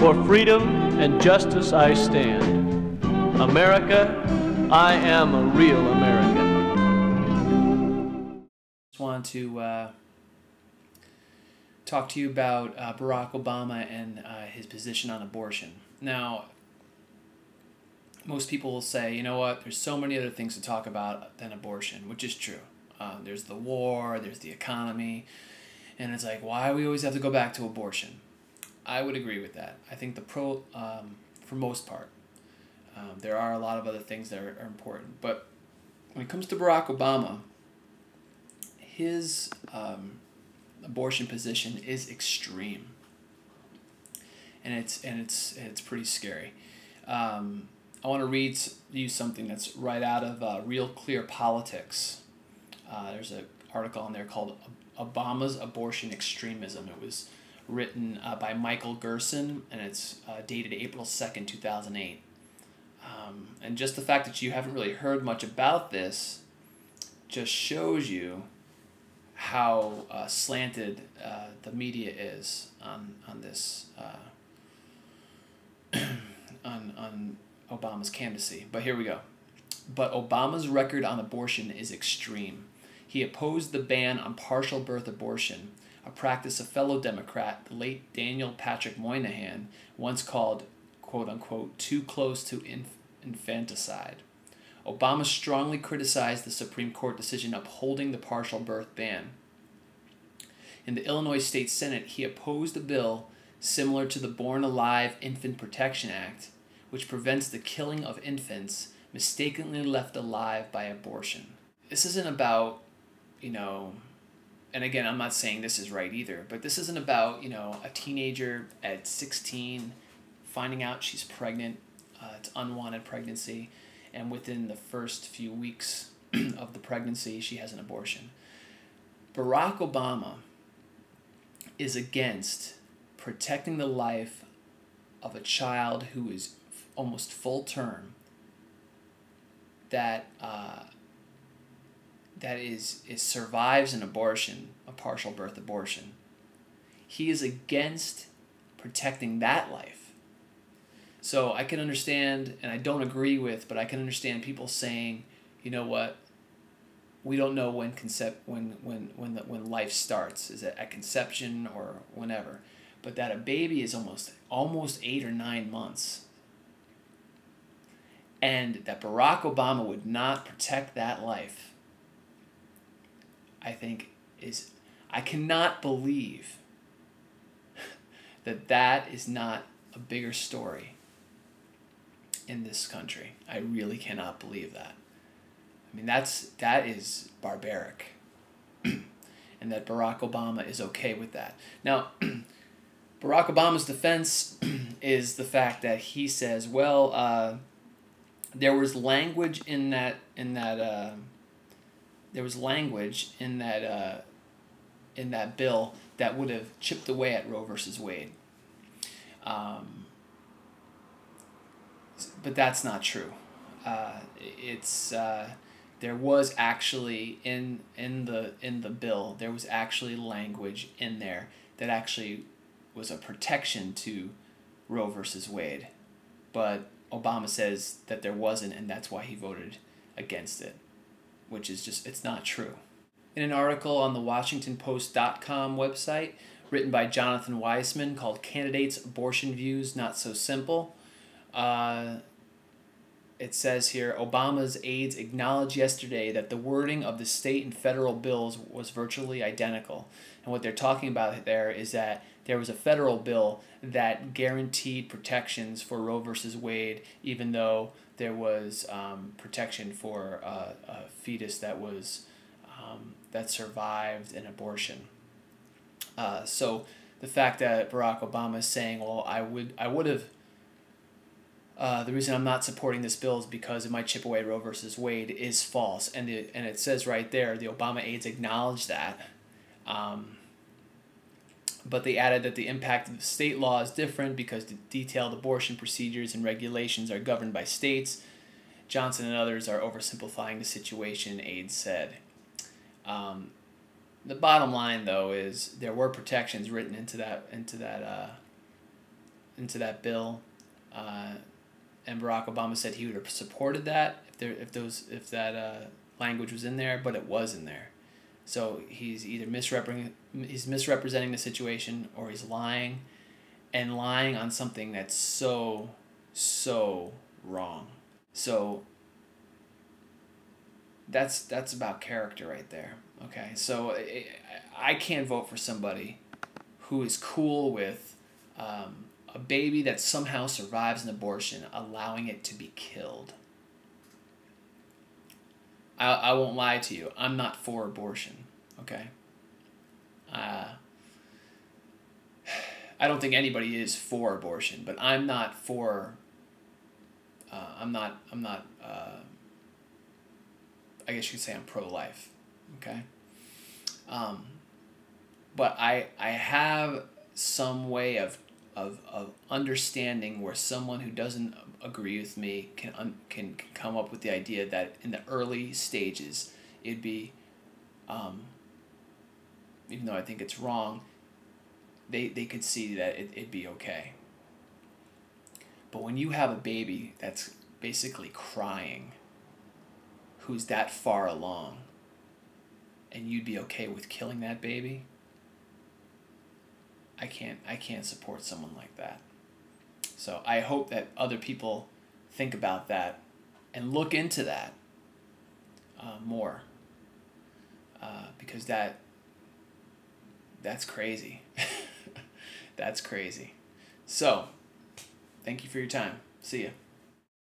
For freedom and justice I stand. America, I am a real American. Just want to talk to you about Barack Obama and his position on abortion. Now, most people will say, you know what, there's so many other things to talk about than abortion, which is true. There's the war, there's the economy, and it's like, why do we always have to go back to abortion? I would agree with that. I think for most part, there are a lot of other things that are important. But when it comes to Barack Obama, his abortion position is extreme, and it's pretty scary. I want to read you something that's right out of Real Clear Politics. There's an article on there called "Obama's Abortion Extremism." It was written by Michael Gerson, and it's dated April 2nd, 2008. And just the fact that you haven't really heard much about this just shows you how slanted the media is on this on Obama's candidacy. But here we go. But Obama's record on abortion is extreme. He opposed the ban on partial birth abortion, a practice a fellow Democrat, the late Daniel Patrick Moynihan, once called, quote-unquote, too close to infanticide. Obama strongly criticized the Supreme Court decision upholding the partial birth ban. In the Illinois State Senate, he opposed a bill similar to the Born Alive Infant Protection Act, which prevents the killing of infants mistakenly left alive by abortion. This isn't about, and again, I'm not saying this is right either, but this isn't about, a teenager at 16 finding out she's pregnant, it's unwanted pregnancy, and within the first few weeks of the pregnancy, she has an abortion. Barack Obama is against protecting the life of a child who is almost full term that survives an abortion, a partial birth abortion. He is against protecting that life. So I can understand, and I don't agree with, but I can understand people saying, you know what, we don't know when life starts. Is it at conception or whenever? But that a baby is almost 8 or 9 months. And that Barack Obama would not protect that life, I think I cannot believe that is not a bigger story in this country. I really cannot believe that. I mean, that is barbaric. And that Barack Obama is okay with that. Now, Barack Obama's defense is the fact that he says, well, there was language in that bill that would have chipped away at Roe versus Wade. But that's not true. There was actually in the bill, there was actually language in there that actually was a protection to Roe versus Wade. But Obama says that there wasn't, and that's why he voted against it, which is just, it's not true. In an article on the WashingtonPost.com website written by Jonathan Weissman called Candidates' Abortion Views Not So Simple, it says here, Obama's aides acknowledged yesterday that the wording of the state and federal bills was virtually identical. And what they're talking about there is that there was a federal bill that guaranteed protections for Roe versus Wade, even though there was protection for a fetus that was that survived an abortion. So the fact that Barack Obama is saying, well, I would have. The reason I'm not supporting this bill is because it might chip away Roe versus Wade is false, and it says right there the Obama aides acknowledged that. But they added that the impact of the state law is different because the detailed abortion procedures and regulations are governed by states. Johnson and others are oversimplifying the situation, aides said. The bottom line, though, is there were protections written into that into that bill, and Barack Obama said he would have supported that if that language was in there, but it was in there. So he's either misrepresenting the situation, or he's lying, and lying on something that's so wrong. So that's about character right there. Okay, so I can't vote for somebody who is cool with a baby that somehow survives an abortion, allowing it to be killed. I won't lie to you. I'm not for abortion. Okay. I don't think anybody is for abortion, but I'm not for. I'm not. I guess you could say I'm pro-life. Okay. But I have some way of understanding where someone who doesn't agree with me can come up with the idea that in the early stages it'd be, even though I think it's wrong, they could see that it'd be okay. But when you have a baby that's basically crying, who's that far along, and you'd be okay with killing that baby, I can't support someone like that. So I hope that other people think about that and look into that more, because that's crazy. That's crazy. So, thank you for your time. See ya.